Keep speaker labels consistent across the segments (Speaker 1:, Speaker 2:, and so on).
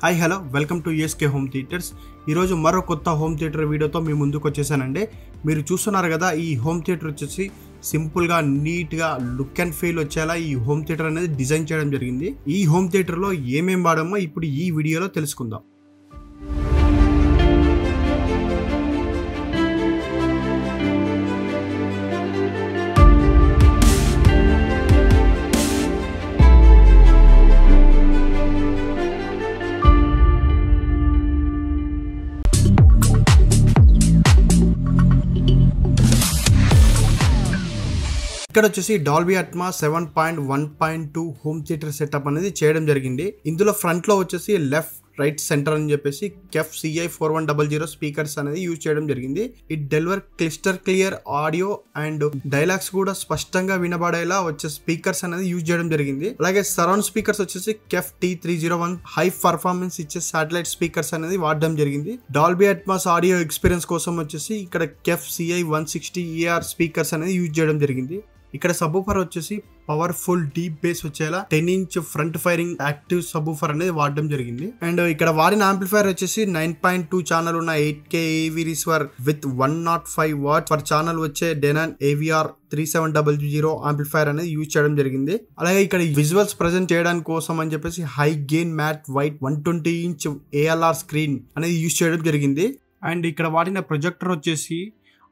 Speaker 1: Hi hello welcome to USK home theatres. ఈరోజు మరో కొత్త హోమ్ థియేటర్ వీడియోతో మీ ముందుకు వచ్చేసానండి. మీరు చూస్తున్నారు కదా, ఈ హోమ్ థియేటర్ వచ్చేసి సింపుల్గా నీట్గా లుక్ అండ్ ఫీల్ వచ్చేలా ఈ హోమ్ థియేటర్ అనేది డిజైన్ చేయడం జరిగింది. ఈ హోమ్ థియేటర్లో ఏమేం వాడామో ఇప్పుడు ఈ వీడియోలో తెలుసుకుందాం. ఇక్కడ వచ్చేసి Dolby Atmos 7.1.2 home theatre setup అనేది చేయడం జరిగింది. ఇందులో ఫ్రంట్ లో వచ్చేసి లెఫ్ట్ రైట్ సెంటర్ అని చెప్పేసి కెఫ్ CI 4100 స్పీకర్స్ అనేది యూజ్ చేయడం జరిగింది. It deliver crystal clear audio and dialogues కూడా స్పష్టంగా వినబడేలా వచ్చే స్పీకర్స్ అనేది యూజ్ చేయడం జరిగింది. అలాగే సరౌండ్ స్పీకర్స్ వచ్చేసి కెఫ్ T301 హై పర్ఫార్మెన్స్ ఇచ్చే శాటిలైట్ స్పీకర్స్ అనేది వాడడం జరిగింది. డాల్బీ అట్మాస్ ఆడియో ఎక్స్పీరియన్స్ కోసం వచ్చేసి ఇక్కడ కెఫ్ CI 160 ER స్పీకర్స్ అనేది యూజ్ చేయడం జరిగింది. ఇక్కడ సబ్బూఫర్ వచ్చేసి పవర్ఫుల్ డీప్ బేస్ వచ్చేలా 10 inch front firing active subwoofer అనేది వాడడం జరిగింది. అండ్ ఇక్కడ వాడిన ఆంప్లిఫైర్ వచ్చేసి 9.2 ఛానల్ ఉన్న 8K AV receiver with 105 what per channel వచ్చే డెనాన్ AVR 3700 ఆంప్లిఫైర్ అనేది యూజ్ చేయడం జరిగింది. అలాగే ఇక్కడ విజువల్స్ ప్రెజెంట్ చేయడానికి కోసం అని చెప్పేసి high gain matte white 120 inch ALR screen అనేది యూజ్ చేయడం జరిగింది. అండ్ ఇక్కడ వాడిన ప్రొజెక్టర్ వచ్చేసి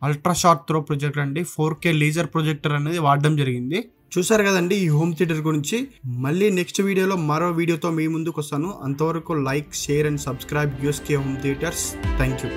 Speaker 1: అల్ట్రా షార్ట్ త్రో ప్రొజెక్టర్ అండి. 4K లేజర్ ప్రొజెక్టర్ అనేది వాడడం జరిగింది. చూసారు కదండి ఈ హోమ్ థియేటర్ గురించి. మళ్ళీ నెక్స్ట్ వీడియోలో మరో వీడియోతో మీ ముందుకు వస్తాను. అంతవరకు like, share and subscribe USK home theatres. Thank you.